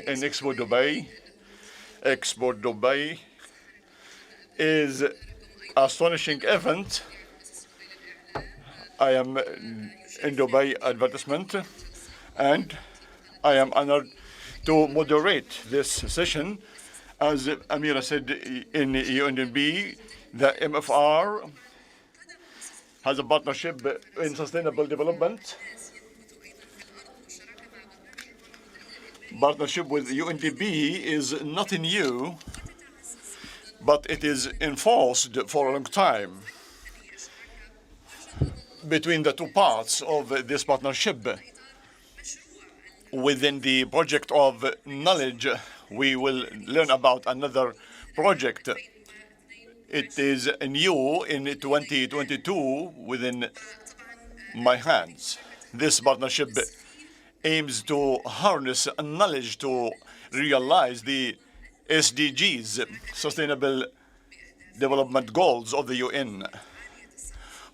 in Expo Dubai. Expo Dubai is an astonishing event. I am in Dubai advertisement, and I am honored to moderate this session. As Amira said in UNDP, the MFR has a partnership in sustainable development. Partnership with UNDP is nothing new, but it is enforced for a long time. Between the two parts of this partnership, within the project of knowledge, we will learn about another project. It is new in 2022 within my hands. This partnership aims to harness knowledge to realize the SDGs, Sustainable Development Goals of the UN.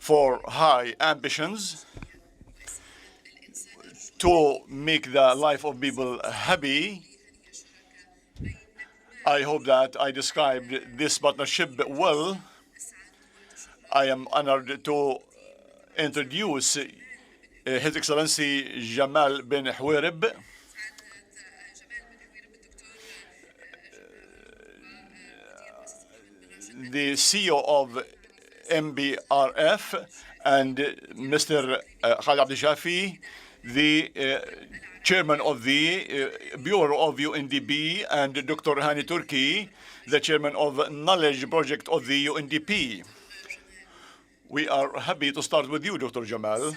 For high ambitions, to make the life of people happy. I hope that I described this partnership well. I am honored to introduce His Excellency Jamal bin Huwaireb, the CEO of MBRF, and Mr. Khaled Shafi, the chairman of the Bureau of UNDP, and Dr. Hani Turki, the chairman of Knowledge Project of the UNDP. We are happy to start with you, Dr. Jamal.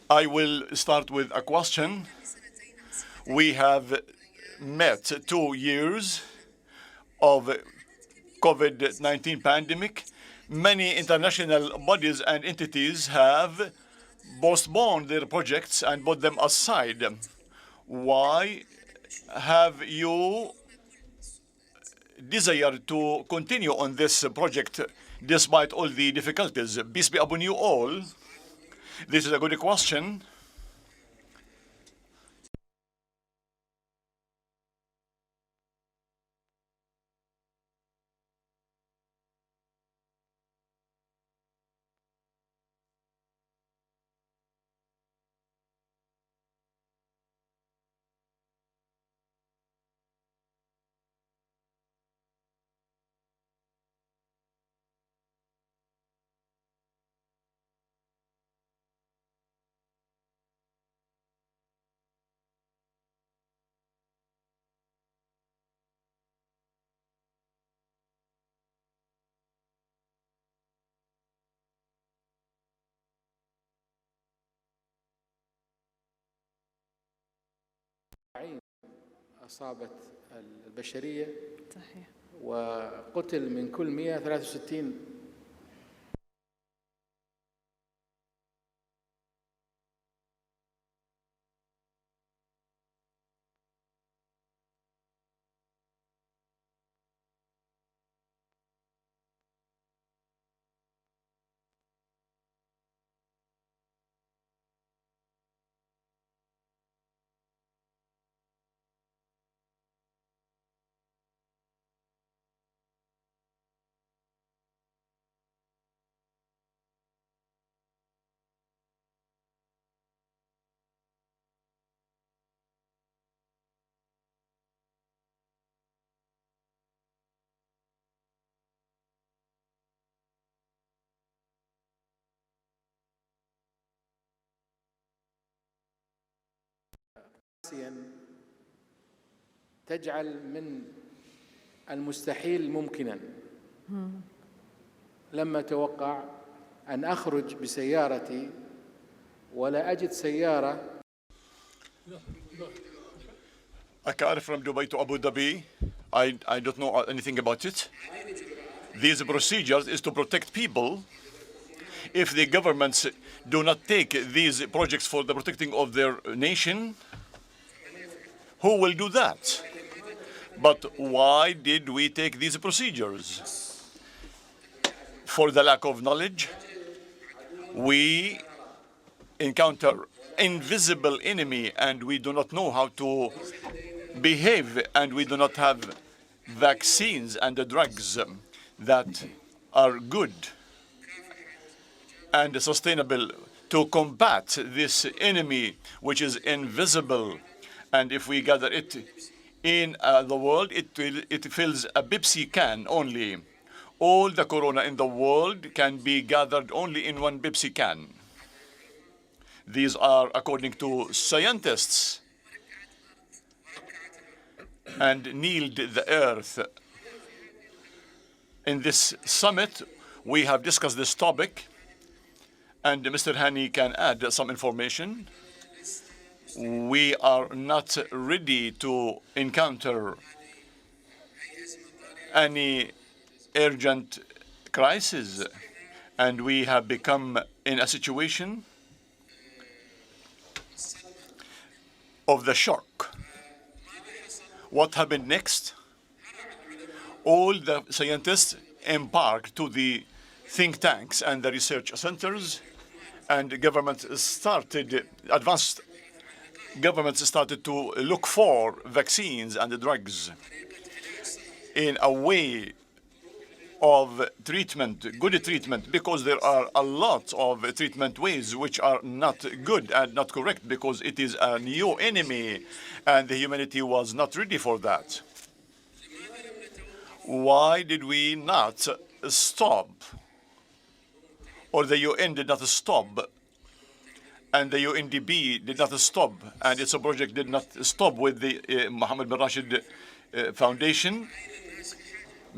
I will start with a question. We have met 2 years of COVID-19 pandemic. Many international bodies and entities have postponed their projects and put them aside. Why have you desired to continue on this project despite all the difficulties? Peace be upon you all. This is a good question. أصابت البشرية صحيح. وقتل من كل 163 تجعل من المستحيل ممكنا. لم أتوقع أن أخرج بسيارتي ولا أجد سيارة. A car from Dubai to Abu Dhabi. I don't know anything about it. These procedures is to protect people. If the governments do not take these projects for the protecting of their nation, who will do that? But why did we take these procedures? For the lack of knowledge. We encounter invisible enemy, and we do not know how to behave, and we do not have vaccines and the drugs that are good and sustainable to combat this enemy which is invisible. And if we gather it in the world, it fills a Pepsi can only. All the corona in the world can be gathered only in one Pepsi can. These are according to scientists, and kneeled the earth. In this summit, we have discussed this topic, and Mr. Hani can add some information. We are not ready to encounter any urgent crisis, and we have become in a situation of the shock. What happened next? All the scientists embarked to the think tanks and the research centers, and advanced governments started to look for vaccines and drugs in a way of treatment, good treatment, because there are a lot of treatment ways which are not good and not correct, because it is a new enemy and the humanity was not ready for that. Why did we not stop, or the UN did not stop, and the UNDP did not stop, and its project did not stop with the Mohammed bin Rashid Foundation?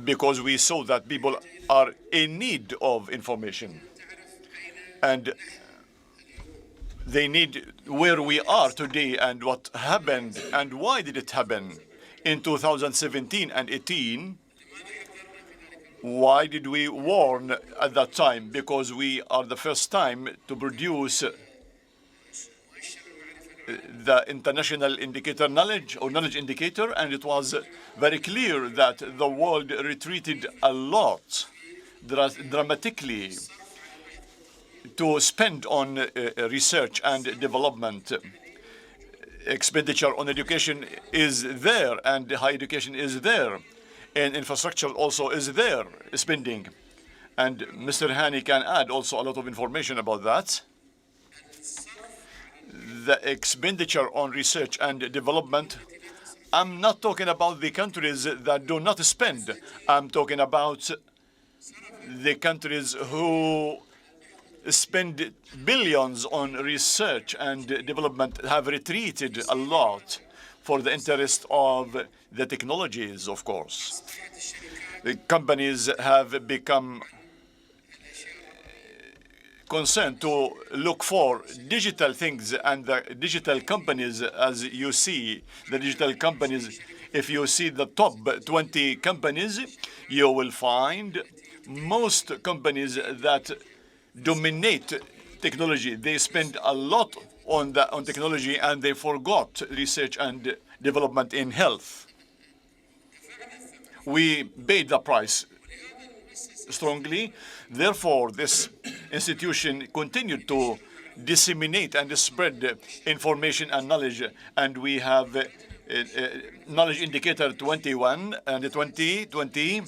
Because we saw that people are in need of information, and they need where we are today and what happened and why did it happen in 2017 and 18. Why did we warn at that time? Because we are the first time to produce the international indicator knowledge indicator, and it was very clear that the world retreated a lot, dramatically, to spend on research and development. Expenditure on education is there, and higher education is there, and infrastructure also is there, spending. And Mr. Hani can add also a lot of information about that. The expenditure on research and development, I'm not talking about the countries that do not spend. I'm talking about the countries who spend billions on research and development have retreated a lot for the interest of the technologies, of course. The companies have become concerned to look for digital things, and the digital companies, as you see, the digital companies, if you see the top 20 companies, you will find most companies that dominate technology. They spend a lot on technology, and they forgot research and development in health. We paid the price strongly. Therefore, this institution continued to disseminate and spread information and knowledge. And we have knowledge indicator 21 and 2020,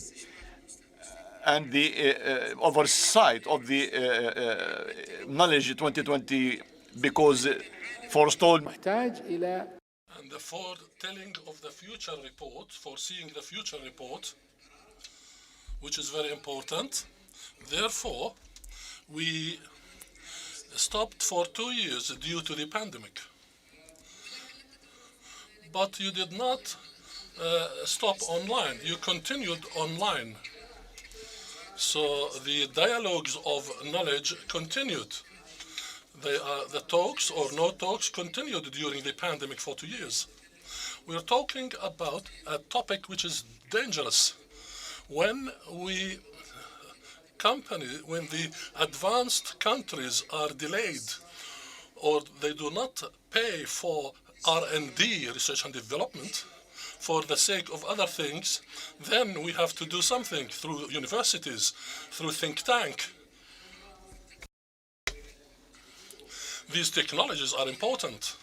and the oversight of the knowledge 2020, because forestalled. And the foretelling of the future report, foreseeing the future report, which is very important. Therefore, we stopped for 2 years due to the pandemic. But you did not stop online. You continued online. So the dialogues of knowledge continued. The talks or no talks continued during the pandemic for 2 years. We're talking about a topic which is dangerous. When the advanced countries are delayed or they do not pay for R&D, research and development, for the sake of other things, then we have to do something through universities, through think tank. These technologies are important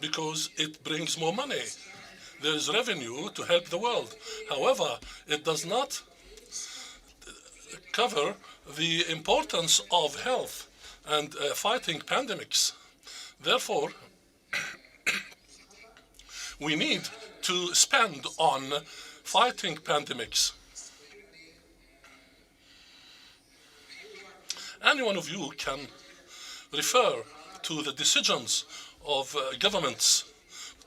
because it brings more money. There is revenue to help the world. However, it does not cover the importance of health and fighting pandemics. Therefore, we need to spend on fighting pandemics. Any one of you can refer to the decisions of governments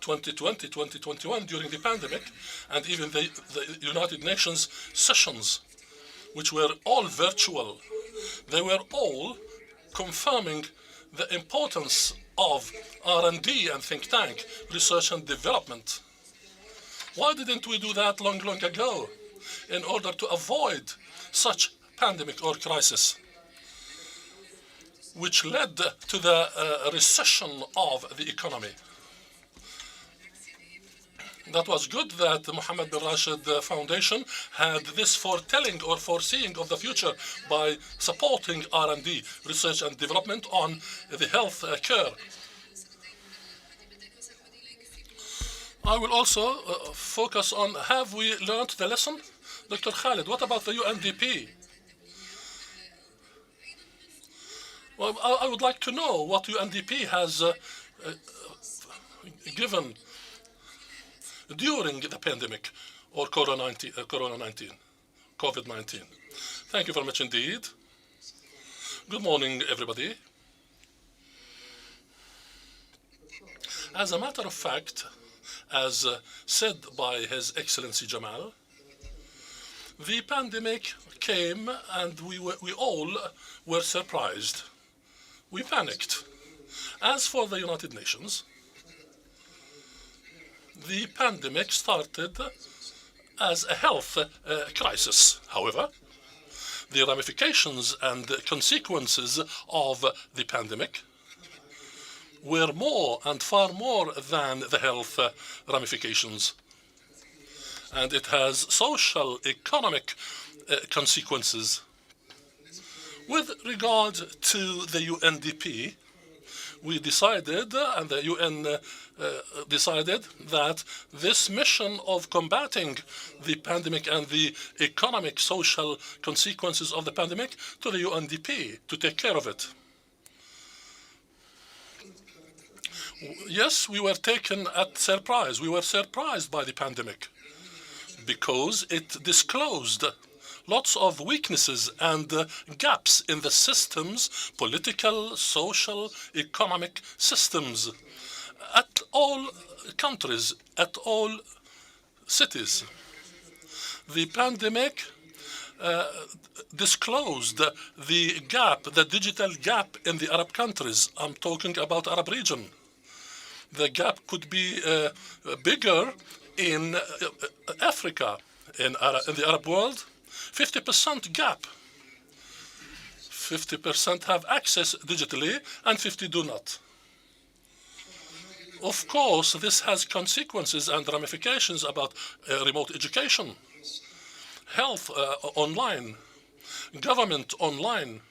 2020, 2021 during the pandemic, and even the United Nations sessions, which were all virtual. They were all confirming the importance of R&D and think tank, research and development. Why didn't we do that long ago in order to avoid such pandemic or crisis, which led to the recession of the economy? That was good that the Mohammed bin Rashid Foundation had this foretelling or foreseeing of the future by supporting R&D, research and development on the health care. I will also focus on, have we learned the lesson? Dr. Khaled, what about the UNDP? Well, I would like to know what UNDP has given during the pandemic or COVID-19. Thank you very much indeed. Good morning, everybody. As a matter of fact, as said by His Excellency Jamal, the pandemic came and we all were surprised. We panicked. As for the United Nations, the pandemic started as a health crisis. However, the ramifications and consequences of the pandemic were more and far more than the health ramifications. And it has social, economic consequences. With regard to the UNDP, we decided, and the UN decided, that this mission of combating the pandemic and the economic, social consequences of the pandemic to the UNDP to take care of it. Yes, we were taken at surprise. We were surprised by the pandemic because it disclosed lots of weaknesses and gaps in the systems, political, social, economic systems, at all countries, at all cities. The pandemic disclosed the gap, the digital gap in the Arab countries. I'm talking about Arab region. The gap could be bigger in Africa, in the Arab world. 50% gap. 50% have access digitally and 50 do not. Of course, this has consequences and ramifications about remote education, health online, government online.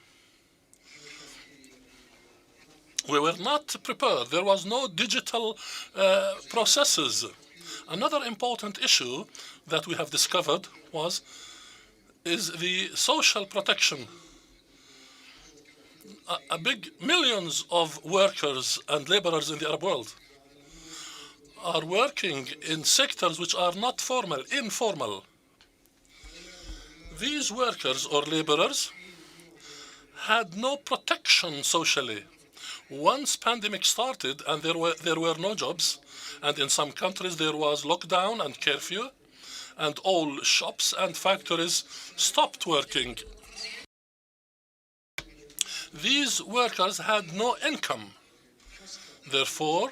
We were not prepared. There was no digital processes. Another important issue that we have discovered is the social protection. Millions of workers and laborers in the Arab world are working in sectors which are not formal, informal. These workers or laborers had no protection socially. Once pandemic started and there were no jobs, and in some countries there was lockdown and curfew, and all shops and factories stopped working. These workers had no income. Therefore,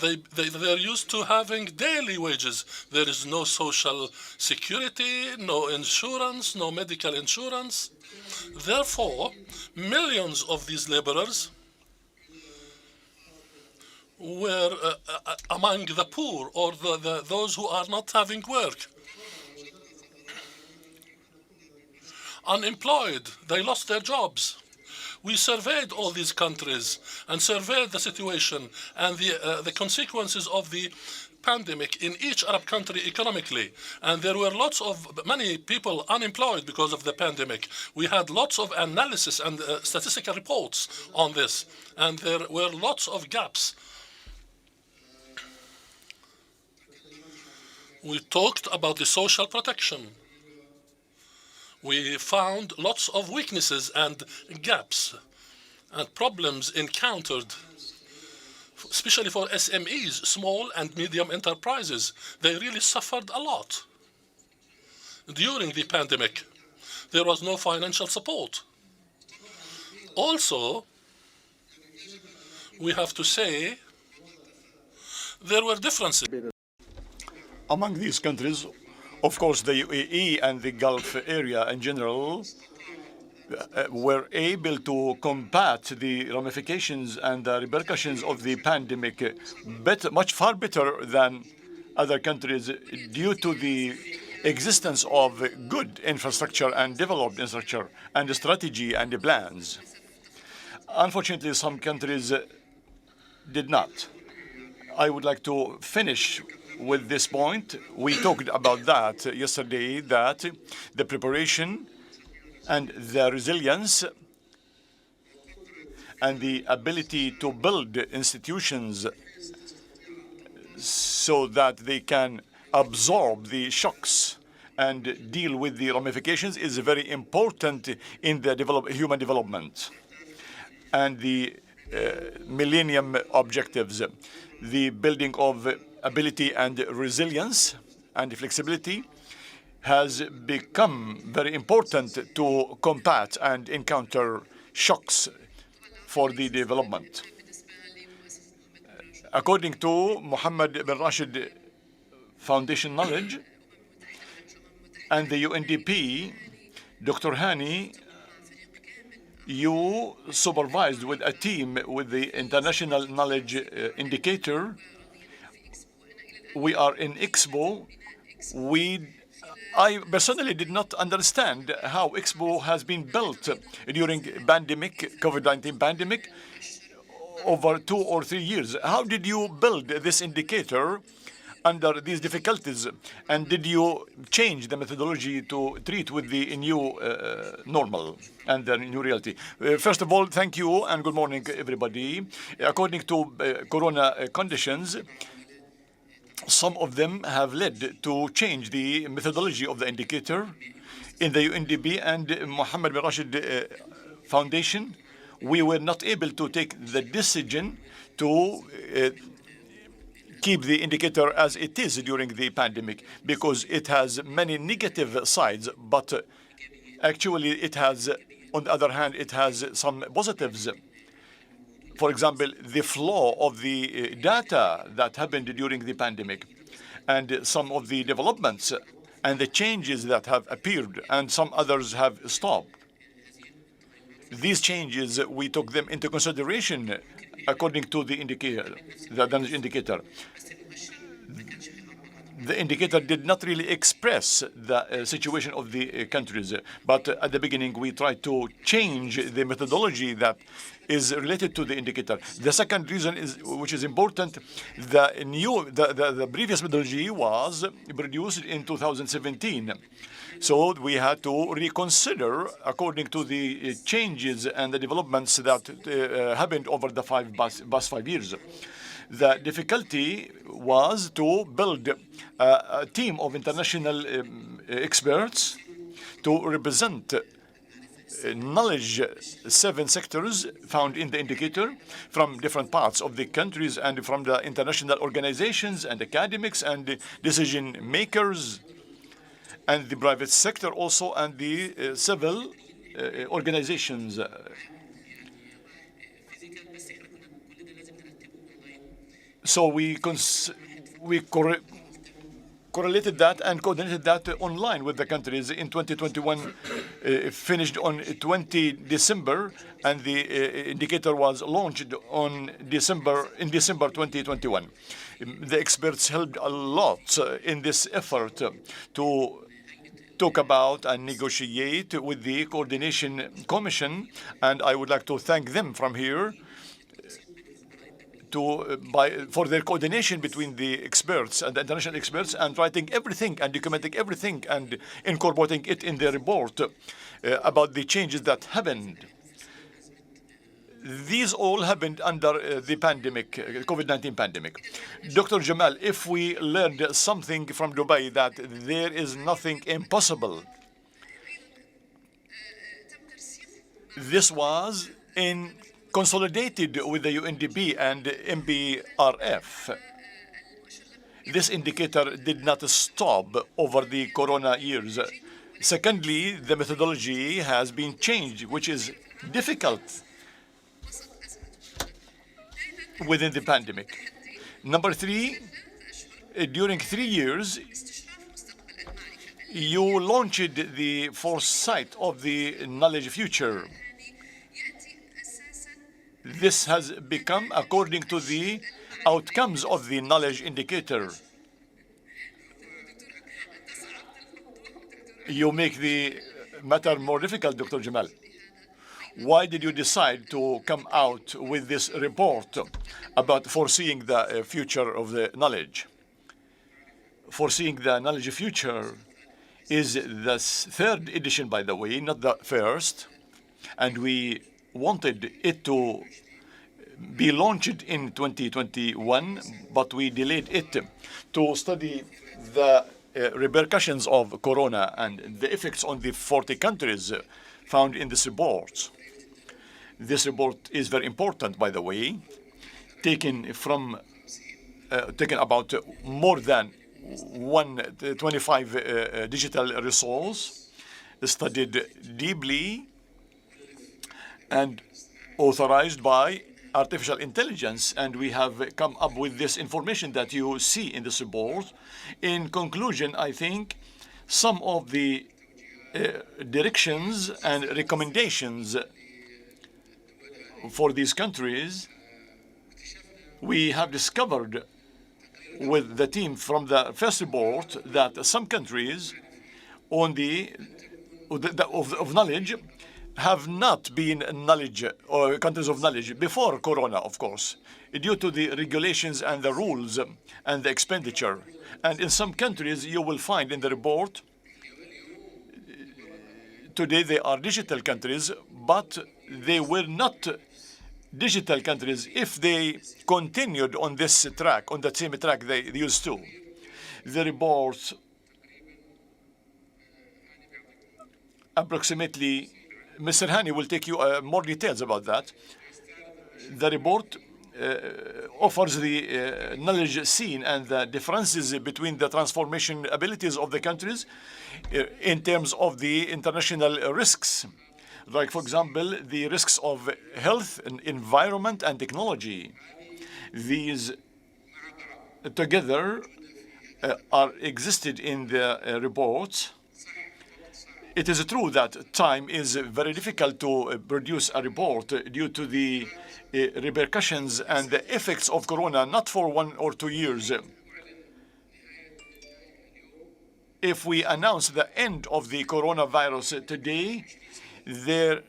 they're used to having daily wages. There is no social security, no insurance, no medical insurance. Therefore, millions of these laborers were among the poor or those who are not having work. Unemployed, they lost their jobs. We surveyed all these countries and surveyed the situation and the consequences of the pandemic in each Arab country economically. And there were many people unemployed because of the pandemic. We had lots of analysis and statistical reports on this. And there were lots of gaps. We talked about the social protection. We found lots of weaknesses and gaps and problems encountered, especially for SMEs, small and medium enterprises. They really suffered a lot during the pandemic. There was no financial support. Also, we have to say there were differences. Among these countries, of course, the UAE and the Gulf area in general were able to combat the ramifications and the repercussions of the pandemic much far better than other countries due to the existence of good infrastructure and developed infrastructure and strategy and plans. Unfortunately, some countries did not. I would like to finish with this point. We talked about that yesterday, that the preparation and the resilience and the ability to build institutions so that they can absorb the shocks and deal with the ramifications is very important in the human development and the Millennium Objectives. The building of ability and resilience and flexibility has become very important to combat and encounter shocks for the development. According to Mohammed bin Rashid Foundation Knowledge and the UNDP, Dr. Hani, you supervised with a team with the International Knowledge Indicator. We are in Expo. I personally did not understand how Expo has been built during pandemic, COVID-19 pandemic, over 2 or 3 years. How did you build this indicator under these difficulties? And did you change the methodology to treat with the new normal and the new reality? First of all, thank you and good morning, everybody. According to Corona conditions, some of them have led to change the methodology of the indicator. In the UNDP and Mohammed bin Rashid Foundation, we were not able to take the decision to keep the indicator as it is during the pandemic because it has many negative sides, but actually it has, on the other hand, it has some positives. For example, the flow of the data that happened during the pandemic and some of the developments and the changes that have appeared and some others have stopped. These changes, we took them into consideration according to the indicator, the damage indicator. The indicator did not really express the situation of the countries, but at the beginning we tried to change the methodology that is related to the indicator. The second reason is, which is important, the previous methodology was produced in 2017. So we had to reconsider according to the changes and the developments that happened over the past 5 years. The difficulty was to build a team of international experts to represent knowledge 7 sectors found in the indicator from different parts of the countries and from the international organizations and academics and decision makers and the private sector also and the civil organizations. So we correlated that and coordinated that online with the countries. In 2021, finished on 20 December, and the indicator was launched in December 2021. The experts helped a lot in this effort to talk about and negotiate with the Coordination Commission, and I would like to thank them from here for their coordination between the experts and the international experts, and writing everything and documenting everything and incorporating it in the report about the changes that happened. These all happened under the pandemic, COVID-19 pandemic. Dr. Jamal, if we learned something from Dubai, that there is nothing impossible, this was consolidated with the UNDP and MBRF. This indicator did not stop over the corona years. Secondly, the methodology has been changed, which is difficult within the pandemic. Number three, during 3 years, you launched the foresight of the knowledge future. This has become according to the outcomes of the knowledge indicator. You make the matter more difficult, Dr. Jamal. Why did you decide to come out with this report about foreseeing the future of the knowledge? Foreseeing the knowledge future is the third edition, by the way, not the first, and we wanted it to be launched in 2021, but we delayed it to study the repercussions of corona and the effects on the 40 countries found in this report. This report is very important, by the way, taken about more than 125 digital resources, studied deeply and authorized by artificial intelligence, and we have come up with this information that you see in this report. In conclusion, I think some of the directions and recommendations for these countries, we have discovered with the team from the first report that some countries of knowledge have not been knowledge or countries of knowledge before corona, of course, due to the regulations and the rules and the expenditure. And in some countries, you will find in the report, today they are digital countries, but they were not digital countries if they continued on this track, on the same track they used to. The report approximately, Mr. Hani will take you more details about that. The report offers the knowledge scene and the differences between the transformation abilities of the countries in terms of the international risks. Like, for example, the risks of health, and environment, and technology. These together are existed in the report. It is true that time is very difficult to produce a report due to the repercussions and the effects of corona, not for 1 or 2 years. If we announce the end of the coronavirus today,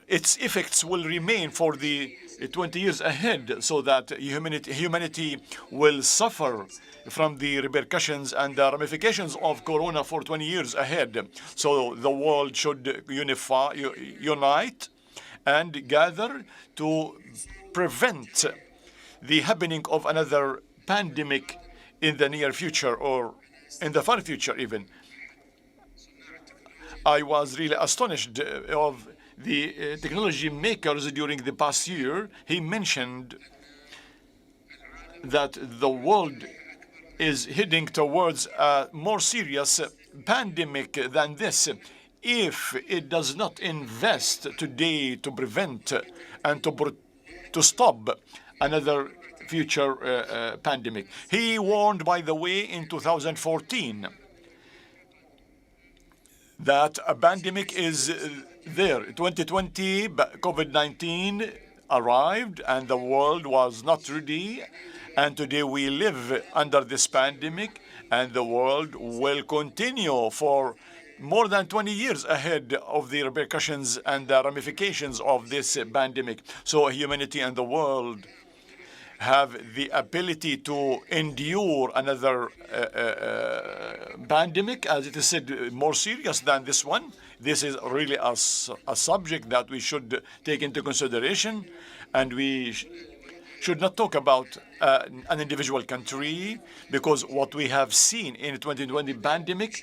its effects will remain for the 20 years ahead, so that humanity will suffer from the repercussions and the ramifications of corona for 20 years ahead. So the world should unite and gather to prevent the happening of another pandemic in the near future or in the far future even. I was really astonished of the technology makers during the past year. He mentioned that the world is heading towards a more serious pandemic than this if it does not invest today to prevent and to stop another future pandemic. He warned, by the way, in 2014 that a pandemic is there. 2020, COVID-19 arrived and the world was not ready. And today we live under this pandemic, and the world will continue for more than 20 years ahead of the repercussions and the ramifications of this pandemic. So humanity and the world have the ability to endure another pandemic, as it is said, more serious than this one. This is really a subject that we should take into consideration, and we should not talk about an individual country, because what we have seen in the 2020 pandemic,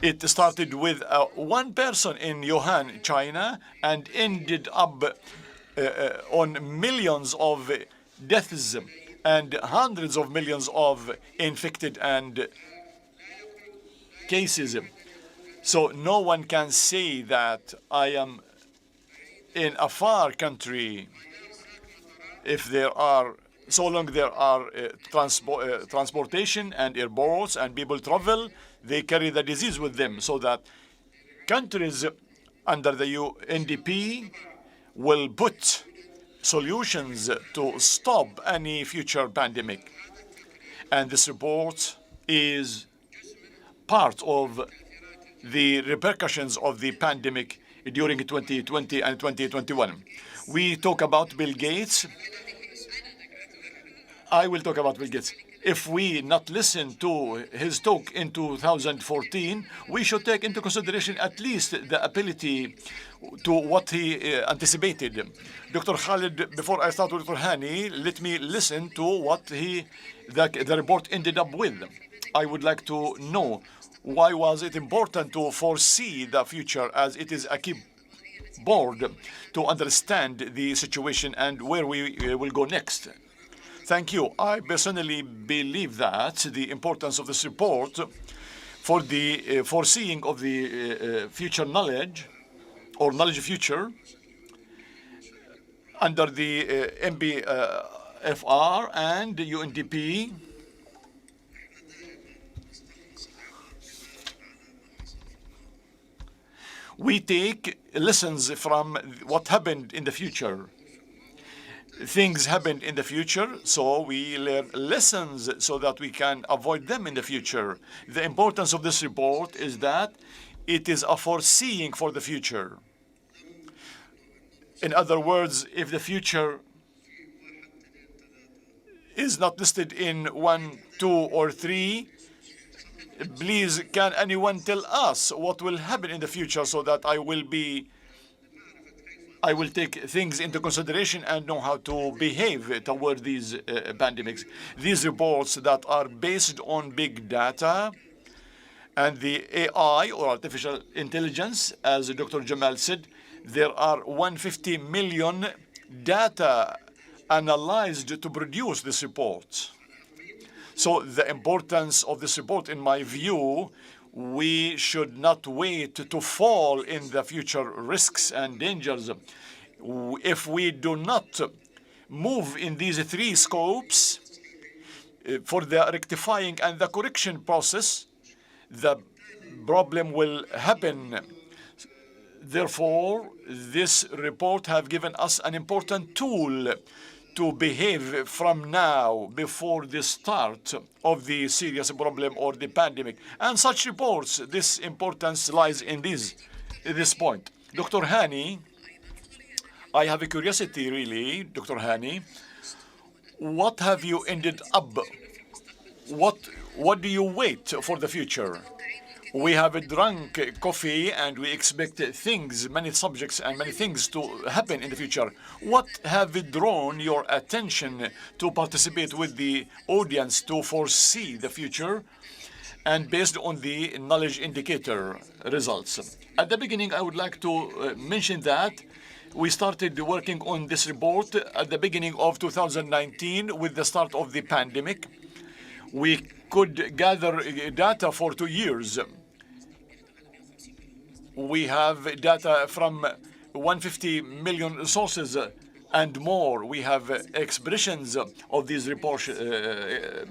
it started with one person in Wuhan, China, and ended up on millions of deaths and hundreds of millions of infected and cases. So no one can say that I am in a far country if there are, so long there are transportation and airports and people travel, they carry the disease with them, so that countries under the UNDP will put solutions to stop any future pandemic. And this report is part of the repercussions of the pandemic during 2020 and 2021. We talk about Bill Gates. I will talk about Bill Gates. If we not listen to his talk in 2014, we should take into consideration at least the ability to what he anticipated. Dr. Khaled, before I start with Dr. Hani, let me listen to what the report ended up with. I would like to know, why was it important to foresee the future, as it is a key board to understand the situation and where we will go next? Thank you. I personally believe that the importance of this report for the foreseeing of the future knowledge, or knowledge future, under the MBRF and the UNDP, we take lessons from what happened in the future. Things happened in the future, so we learn lessons so that we can avoid them in the future. The importance of this report is that it is a foreseeing for the future. In other words, if the future is not listed in 1, 2, or 3, please, can anyone tell us what will happen in the future, so that I will take things into consideration and know how to behave toward these pandemics. These reports that are based on big data and the AI, or artificial intelligence, as Dr. Jamal said, there are 150 million data analyzed to produce this report. So the importance of this report, in my view, we should not wait to fall in the future risks and dangers. If we do not move in these 3 scopes for the rectifying and the correction process, the problem will happen. Therefore, this report has given us an important tool to behave from now, before the start of the serious problem or the pandemic. And such reports, this importance lies in this point. Dr. Hani, I have a curiosity really, Dr. Hani. What have you ended up? What do you wait for the future? We have drunk coffee and we expect things, many subjects and many things to happen in the future. What have drawn your attention to participate with the audience to foresee the future, and based on the knowledge indicator results? At the beginning, I would like to mention that we started working on this report at the beginning of 2019 with the start of the pandemic. We could gather data for 2 years. We have data from 150 million sources and more. We have expressions of these report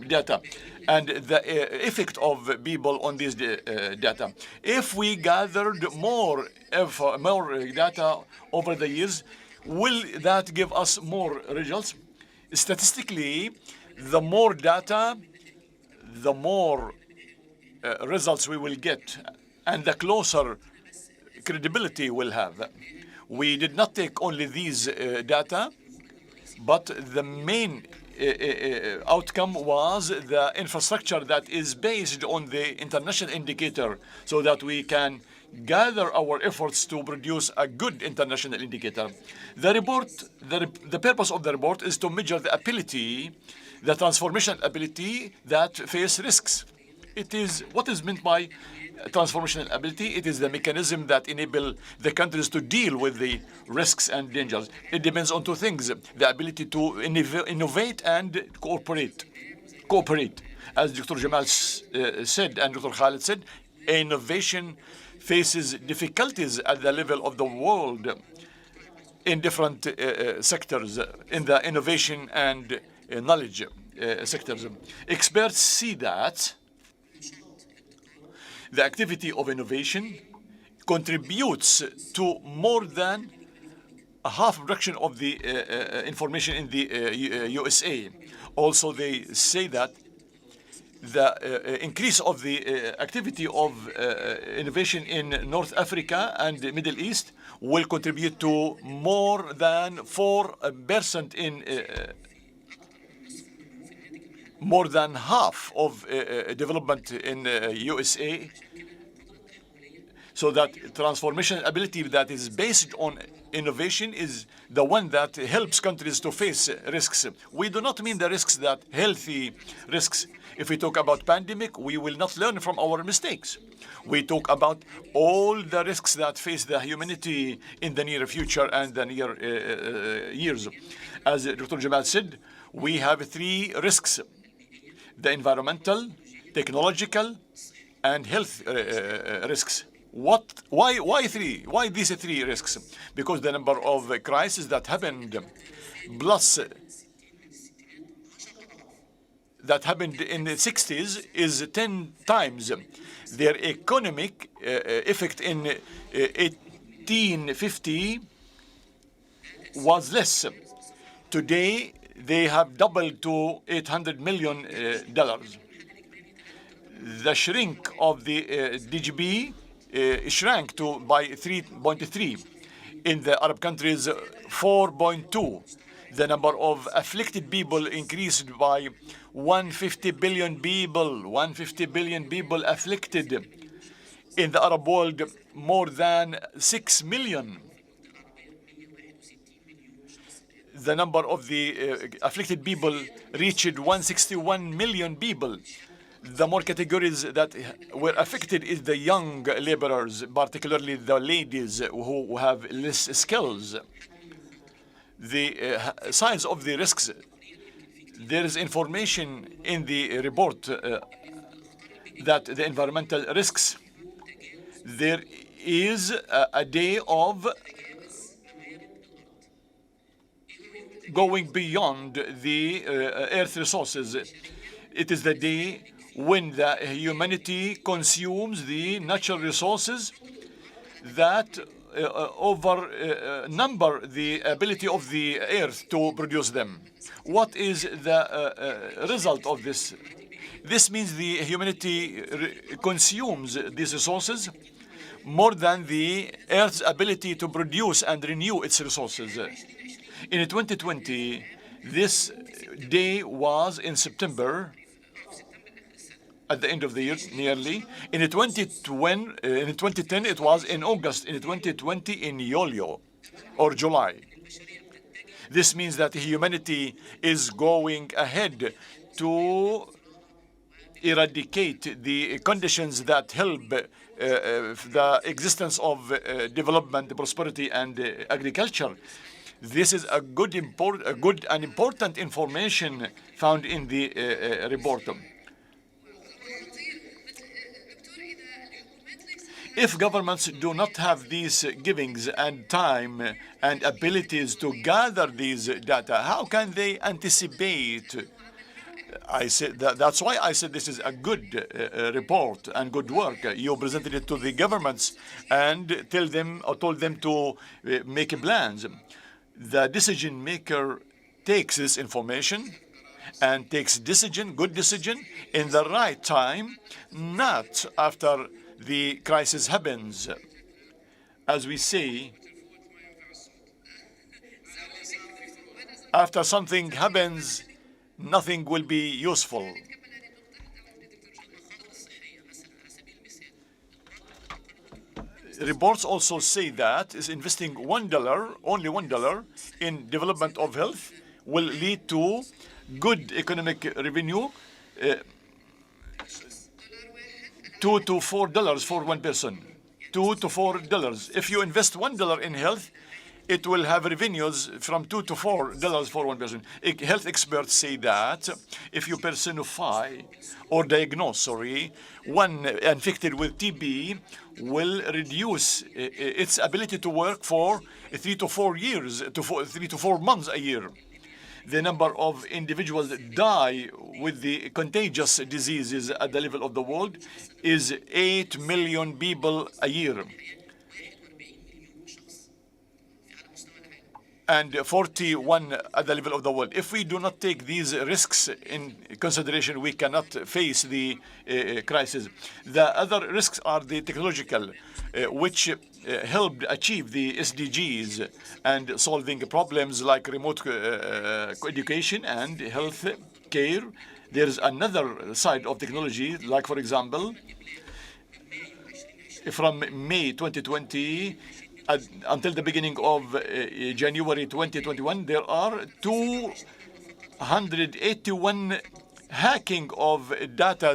data and the effect of people on this data. If we gathered more data over the years, will that give us more results? Statistically, the more data, the more results we will get. and the closer credibility we'll have. We did not take only these data, but the main outcome was the infrastructure that is based on the international indicator, so that we can gather our efforts to produce a good international indicator. The report, the purpose of the report is to measure the ability, the transformational ability that face risks. It is what is meant by transformational ability. It is the mechanism that enable the countries to deal with the risks and dangers. It depends on two things: the ability to innovate and cooperate. As Dr. Jamal said and Dr. Khaled said, innovation faces difficulties at the level of the world in different sectors, in the innovation and knowledge sectors. Experts see that the activity of innovation contributes to more than a half reduction of the information in the USA. Also, they say that the increase of the activity of innovation in North Africa and the Middle East will contribute to more than 4% in more than half of development in USA. So that transformation ability that is based on innovation is the one that helps countries to face risks. We do not mean the risks that healthy risks. If we talk about pandemic, we will not learn from our mistakes. We talk about all the risks that face the humanity in the near future and the near years. As Dr. Jamal said, we have three risks: the environmental, technological, and health risks. Why three? Why these three risks? Because the number of crises that happened, plus that happened in the 60s, is 10 times their economic effect in 1850 was less. Today, they have doubled to $800 million. The shrink of the DGB shrank by 3.3. In the Arab countries, 4.2. The number of afflicted people increased by 150 billion people. 150 billion people afflicted. In the Arab world, more than 6 million. The number of the afflicted people reached 161 million people. The more categories that were affected is the young laborers, particularly the ladies who have less skills. The size of the risks, there is information in the report that the environmental risks, there is a day of going beyond the earth resources. It is the day when the humanity consumes the natural resources that number the ability of the earth to produce them. What is the result of this? This means the humanity consumes these resources more than the earth's ability to produce and renew its resources. In 2020, this day was in September, at the end of the year, nearly. In 2010, it was in August. In 2020, in Yulyo, or July. This means that humanity is going ahead to eradicate the conditions that help the existence of development, prosperity, and agriculture. This is a good and important information found in the report. If governments do not have these givings and time and abilities to gather these data, how can they anticipate? I said that's why I said this is a good report and good work. You presented it to the governments and told them to make plans. The decision maker takes this information and takes good decision in the right time, not after the crisis happens. As we say, after something happens, nothing will be useful. Reports also say that is investing $1, only $1, in development of health will lead to good economic revenue, $2 to $4 for one person. $2 to $4. If you invest $1 in health, it will have revenues from $2 to $4 for one person. Health experts say that if you personify or diagnose, one infected with TB will reduce its ability to work for 3 to 4 years, 3 to 4 months a year. The number of individuals that die with the contagious diseases at the level of the world is 8 million people a year. And 41 at the level of the world. If we do not take these risks in consideration, we cannot face the crisis. The other risks are the technological, which helped achieve the SDGs and solving problems like remote education and health care. There's another side of technology, like, for example, from May 2020 until the beginning of January 2021, there are 281 hacking of data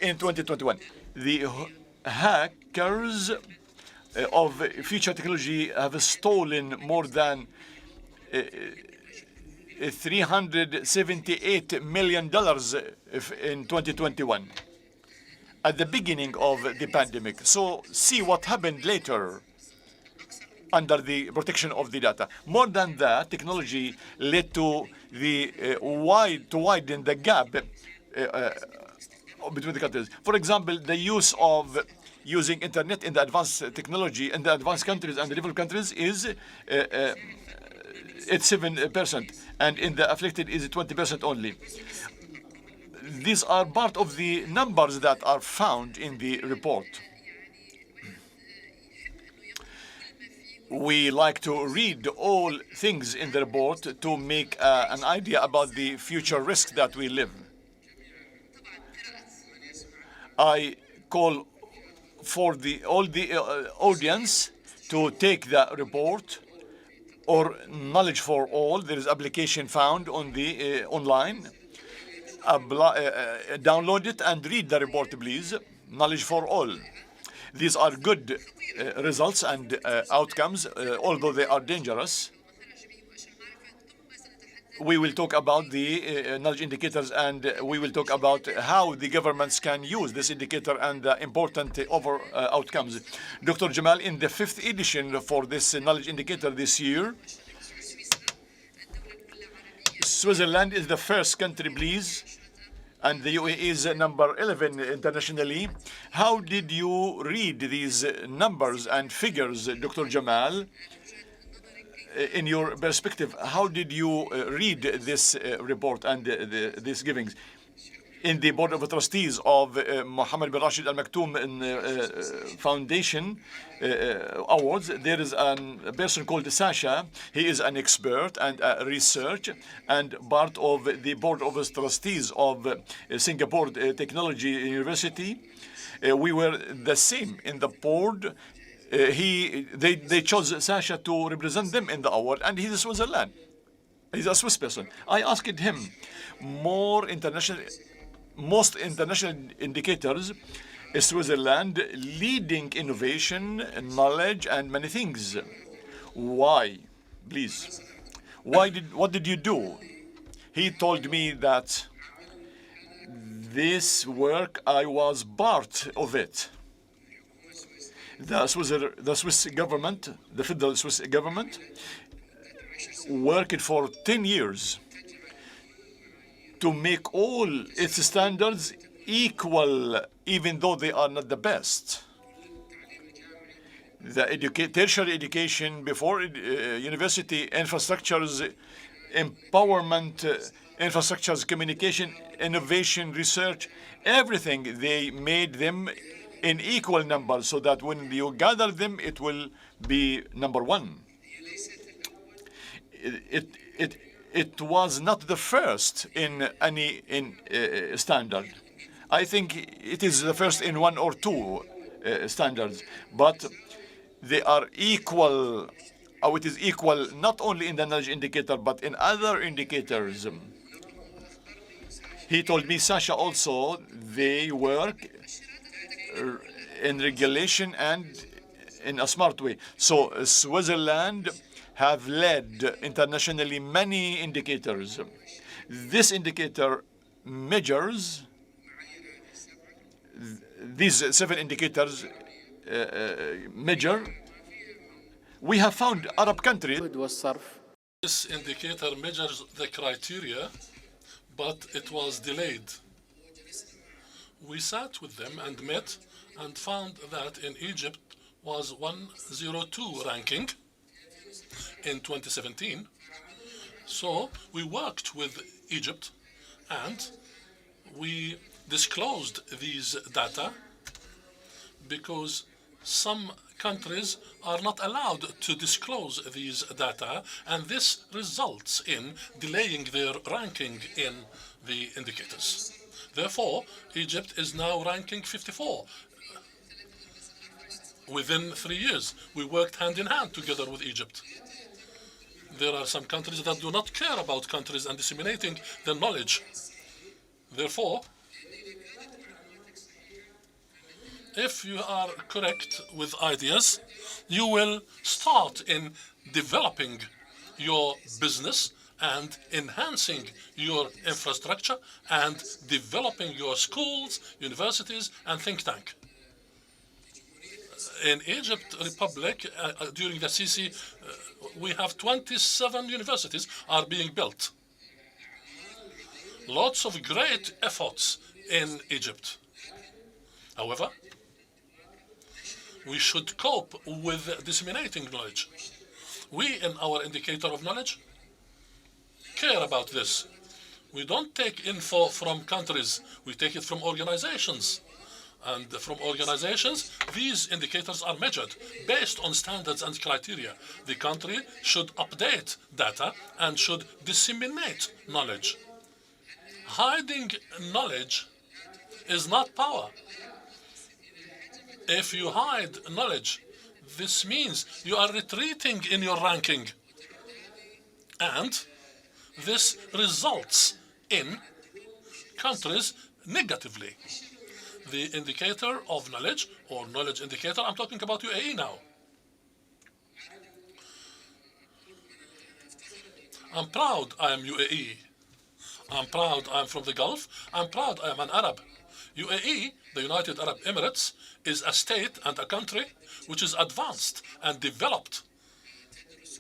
in 2021. The hackers of future technology have stolen more than $378 million in 2021 at the beginning of the pandemic. So see what happened later under the protection of the data. More than that, technology led to the widen the gap between the countries. For example, the use of using internet in the advanced technology in the advanced countries and the developed countries is it's 7%, and in the afflicted is 20% only. These are part of the numbers that are found in the report. We like to read all things in the report to make an idea about the future risks that we live. I call for all the audience to take the report or Knowledge for All. There is application found on the online. Download it and read the report, please. Knowledge for All. These are good results and outcomes, although they are dangerous. We will talk about the knowledge indicators, and we will talk about how the governments can use this indicator and the important outcomes. Dr. Jamal, in the 5th edition for this knowledge indicator this year, Switzerland is the first country, please, and the UAE is number 11 internationally. How did you read these numbers and figures, Dr. Jamal? In your perspective, how did you read this report and these givings? In the Board of Trustees of Mohammed bin Rashid Al Maktoum Foundation Awards, there is a person called Sasha. He is an expert and research and part of the Board of Trustees of Singapore Technology University. We were the same in the board. They chose Sasha to represent them in the award, and he's a Switzerland. He's a Swiss person. I asked him most international indicators, Switzerland leading innovation, knowledge, and many things. Why? Please. What did you do? He told me that this work, I was part of it. The Swiss government, the federal Swiss government, worked for 10 years to make all its standards equal, even though they are not the best. The tertiary education before university infrastructures, empowerment, infrastructures, communication, innovation, research, everything, they made them in equal numbers so that when you gather them, it will be number one. It was not the first in any standard. I think it is the first in one or two standards, but they are equal. It is equal not only in the knowledge indicator, but in other indicators. He told me, Sasha, also, they work in regulation and in a smart way. So Switzerland have led internationally many indicators. This indicator measures, these 7 indicators measure. We have found Arab countries. This indicator measures the criteria, but it was delayed. We sat with them and met and found that in Egypt was 102 ranking in 2017. So we worked with Egypt and we disclosed these data because some countries are not allowed to disclose these data, and this results in delaying their ranking in the indicators. Therefore, Egypt is now ranking 54. Within 3 years, we worked hand in hand together with Egypt. There are some countries that do not care about countries and disseminating their knowledge. Therefore, if you are correct with ideas, you will start in developing your business and enhancing your infrastructure and developing your schools, universities, and think tank. In Egypt Republic, during the Sisi, we have 27 universities are being built. Lots of great efforts in Egypt. However, we should cope with disseminating knowledge. We, in our indicator of knowledge, care about this. We don't take info from countries, we take it from organizations. And from organizations, these indicators are measured based on standards and criteria. The country should update data and should disseminate knowledge. Hiding knowledge is not power. If you hide knowledge, this means you are retreating in your ranking. And this results in countries negatively. The indicator of knowledge, or knowledge indicator, I'm talking about UAE now. I'm proud I am UAE. I'm proud I'm from the Gulf. I'm proud I am an Arab. UAE, the United Arab Emirates, is a state and a country which is advanced and developed.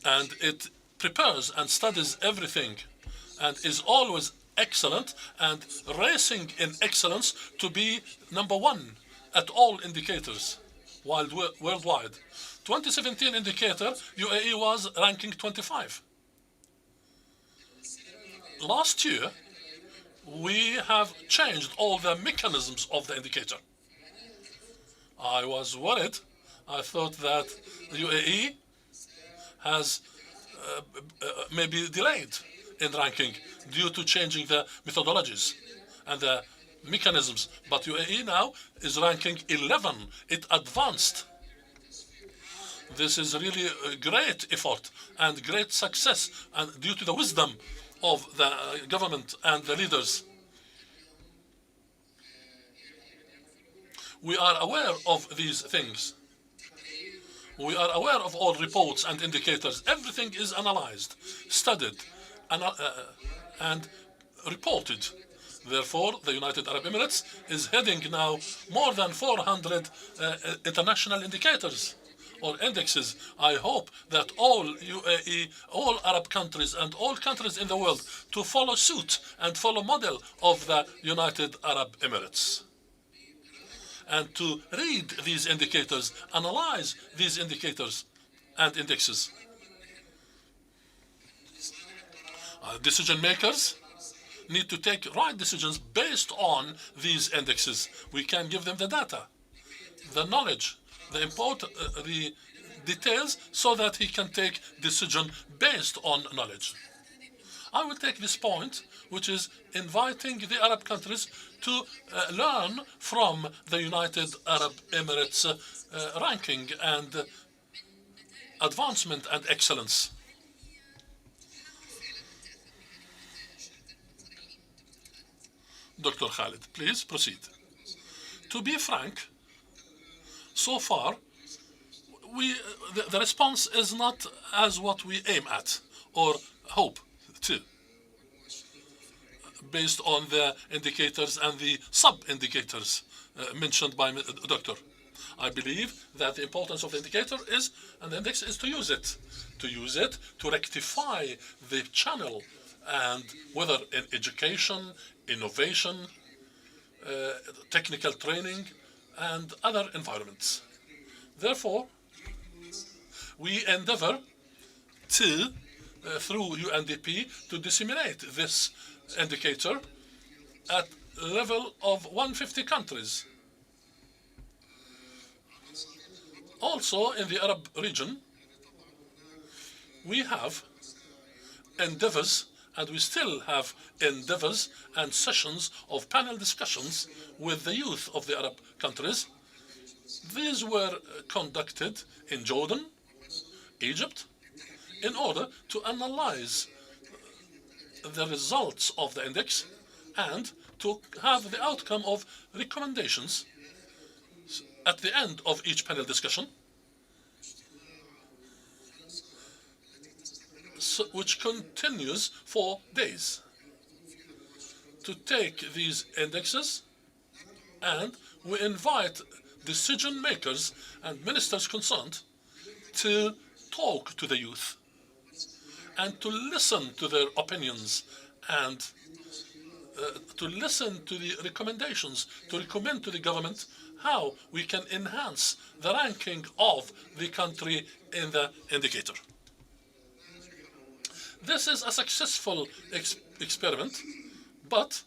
And it prepares and studies everything and is always excellent and racing in excellence to be #1 at all indicators worldwide. 2017 indicator, UAE was ranking 25. Last year, we have changed all the mechanisms of the indicator. I was worried. I thought that UAE has maybe delayed in ranking due to changing the methodologies and the mechanisms. But UAE now is ranking 11. It advanced. This is really a great effort and great success, and due to the wisdom of the government and the leaders. We are aware of these things. We are aware of all reports and indicators. Everything is analyzed, studied, and reported. Therefore, the United Arab Emirates is heading now more than 400 international indicators or indexes. I hope that all UAE, all Arab countries, and all countries in the world to follow suit and follow model of the United Arab Emirates. And to read these indicators, analyze these indicators and indexes. Decision makers need to take right decisions based on these indexes. We can give them the data. the knowledge, the details, so that he can take decision based on knowledge. I will take this point, which is inviting the Arab countries to learn from the United Arab Emirates ranking and advancement and excellence. Dr. Khaled, please proceed. To be frank, so far, the response is not as what we aim at or hope to, based on the indicators and the sub-indicators mentioned by Doctor. I believe that the importance of the indicator is, and the index is to use it to rectify the channel, and whether in education, innovation, technical training, and other environments. Therefore, we endeavor to, through UNDP, to disseminate this indicator at level of 150 countries. Also, in the Arab region, we have endeavors, and we still have endeavors and sessions of panel discussions with the youth of the Arab countries. These were conducted in Jordan, Egypt, in order to analyze the results of the index and to have the outcome of recommendations at the end of each panel discussion, which continues for days, to take these indexes, and we invite decision makers and ministers concerned to talk to the youth and to listen to their opinions and to listen to the recommendations, to recommend to the government how we can enhance the ranking of the country in the indicator. This is a successful experiment, but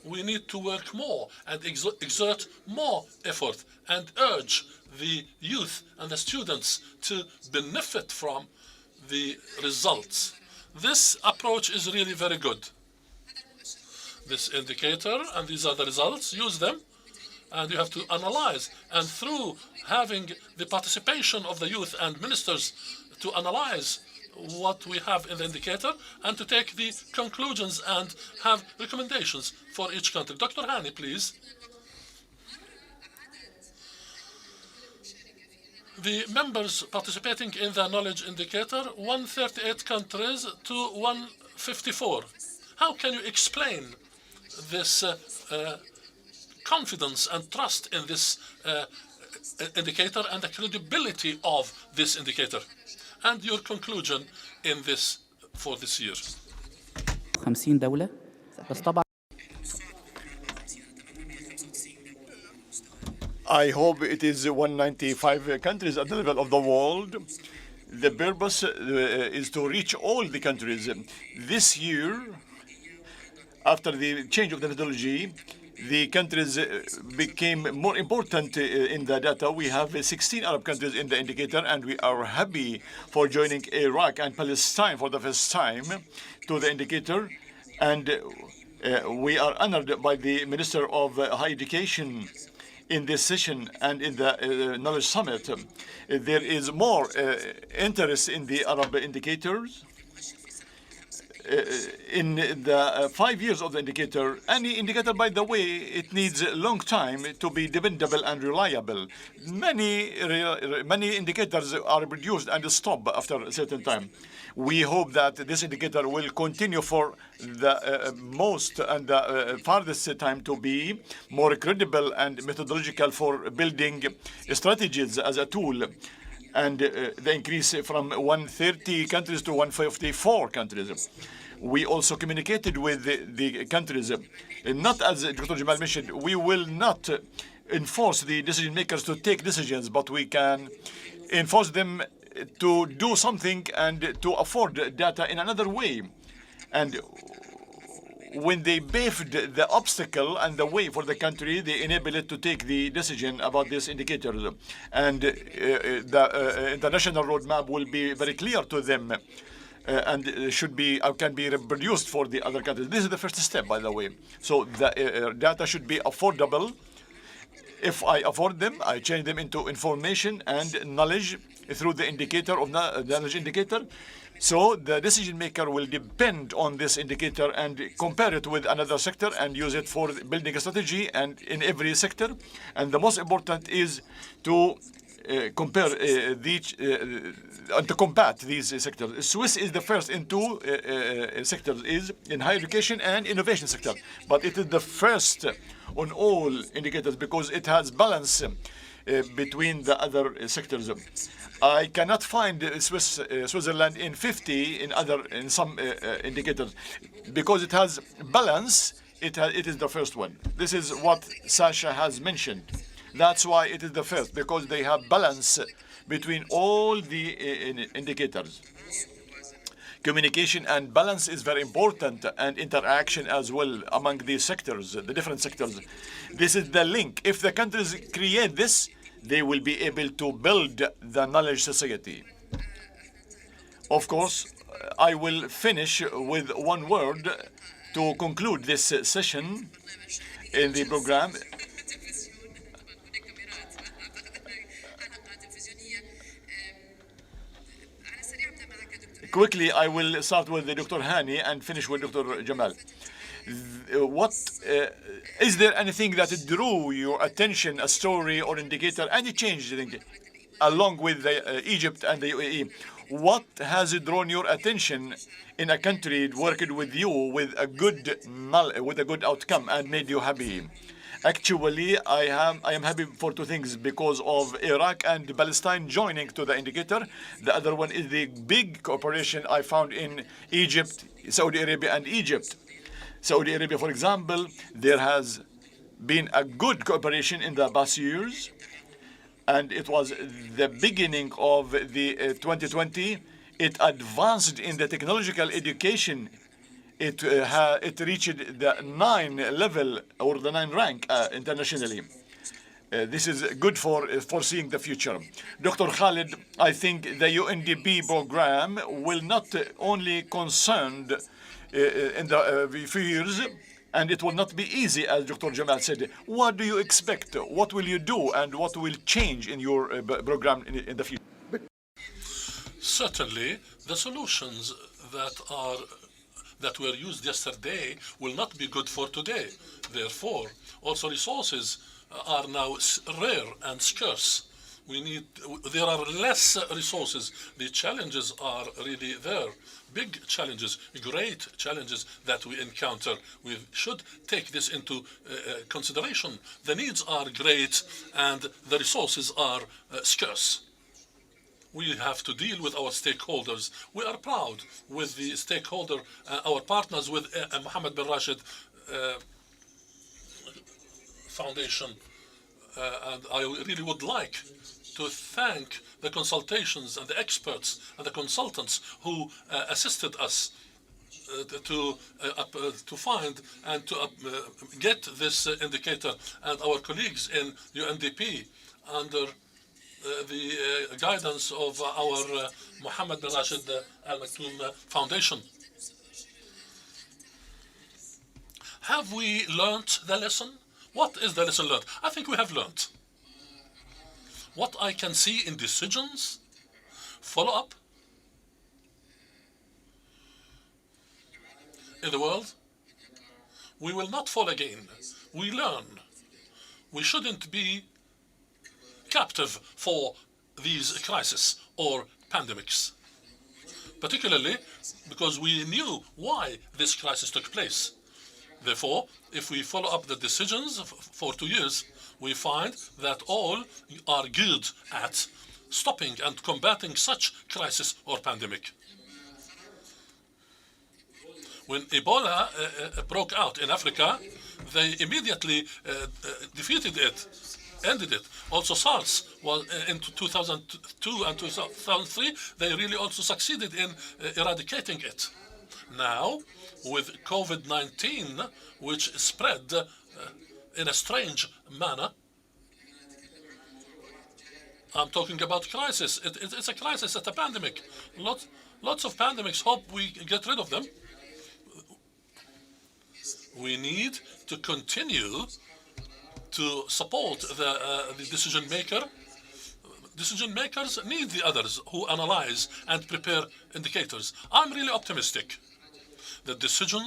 we need to work more and exert more effort and urge the youth and the students to benefit from the results. This approach is really very good. This indicator, and these are the results, use them, and you have to analyze. And through having the participation of the youth and ministers to analyze what we have in the indicator and to take the conclusions and have recommendations for each country. Dr. Hani, please. The members participating in the knowledge indicator, 138 countries to 154. How can you explain this confidence and trust in this indicator and the credibility of this indicator? And your conclusion in this for this year. 50 دولة بس طبعا I hope it is 195 countries at the level of the world. The purpose is to reach all the countries. This year, after the change of the methodology, the countries became more important in the data. We have 16 Arab countries in the indicator, and we are happy for joining Iraq and Palestine for the first time to the indicator. And we are honored by the Minister of Higher Education in this session and in the Knowledge Summit. There is more interest in the Arab indicators. In the 5 years of the indicator, any indicator, by the way, it needs a long time to be dependable and reliable. Many indicators are produced and stop after a certain time. We hope that this indicator will continue for the most and the farthest time to be more credible and methodological for building strategies as a tool, and the increase from 130 countries to 154 countries. We also communicated with the countries, not as Dr. Jamal mentioned, we will not enforce the decision makers to take decisions, but we can enforce them to do something and to afford data in another way. And when they paved the obstacle and the way for the country, they enabled it to take the decision about this indicator. And the international roadmap will be very clear to them and should be can be reproduced for the other countries. This is the first step, by the way. So the data should be affordable. If I afford them, I change them into information and knowledge through the indicator of the knowledge indicator. So the decision maker will depend on this indicator and compare it with another sector and use it for building a strategy and in every sector. And the most important is to compare these and to combat these sectors. Swiss is the first in two sectors, is in higher education and innovation sector, but it is the first on all indicators because it has balance between the other sectors. I cannot find Switzerland in 50 in some indicators because it has balance. It is the first one. This is what Sasha has mentioned. That's why it is the first, because they have balance between all the indicators. Communication and balance is very important, and interaction as well among these sectors, the different sectors. This is the link. If the countries create this, they will be able to build the knowledge society. Of course, I will finish with one word to conclude this session in the program. Quickly, I will start with Dr. Hani and finish with Dr. Jamal. Is there anything that drew your attention, a story or indicator, any change along with Egypt and the UAE? What has drawn your attention in a country working with you with a good outcome and made you happy? Actually, I am happy for two things, because of Iraq and Palestine joining to the indicator. The other one is the big cooperation I found in Egypt, Saudi Arabia, and Egypt. Saudi Arabia, for example, there has been a good cooperation in the past years, and it was the beginning of the 2020. It advanced in the technological education. It reached the 9 level or the 9 rank internationally. This is good for foreseeing the future. Dr. Khaled, I think the UNDP program will not only concerned in the few years, and it will not be easy, as Dr. Jamal said. What do you expect? What will you do, and what will change in your program in the future? Certainly, the solutions that were used yesterday will not be good for today. Therefore, also resources are now rare and scarce. There are less resources. The challenges are really there. Big challenges, great challenges that we encounter. We should take this into consideration. The needs are great and the resources are scarce. We have to deal with our stakeholders. We are proud with the stakeholder, our partners with Mohammed bin Rashid Foundation. And I really would like to thank the consultations and the experts and the consultants who assisted us to find and to get this indicator, and our colleagues in UNDP under the guidance of our Mohammed bin Rashid Al Maktoum Foundation. Have we learned the lesson? What is the lesson learned? I think we have learned. What I can see in decisions, follow-up in the world, we will not fall again. We learn. We shouldn't be captive for these crises or pandemics, particularly because we knew why this crisis took place. Therefore, if we follow up the decisions for 2 years, we find that all are geared at stopping and combating such crisis or pandemic. When Ebola broke out in Africa, they immediately defeated it, ended it. Also SARS was in 2002 and 2003, they really also succeeded in eradicating it. Now, with COVID-19, which spread in a strange manner, I'm talking about crisis. It's a crisis, it's a pandemic. Lots of pandemics. Hope we get rid of them. We need to continue to support the decision maker. Decision makers need the others who analyze and prepare indicators. I'm really optimistic that decisions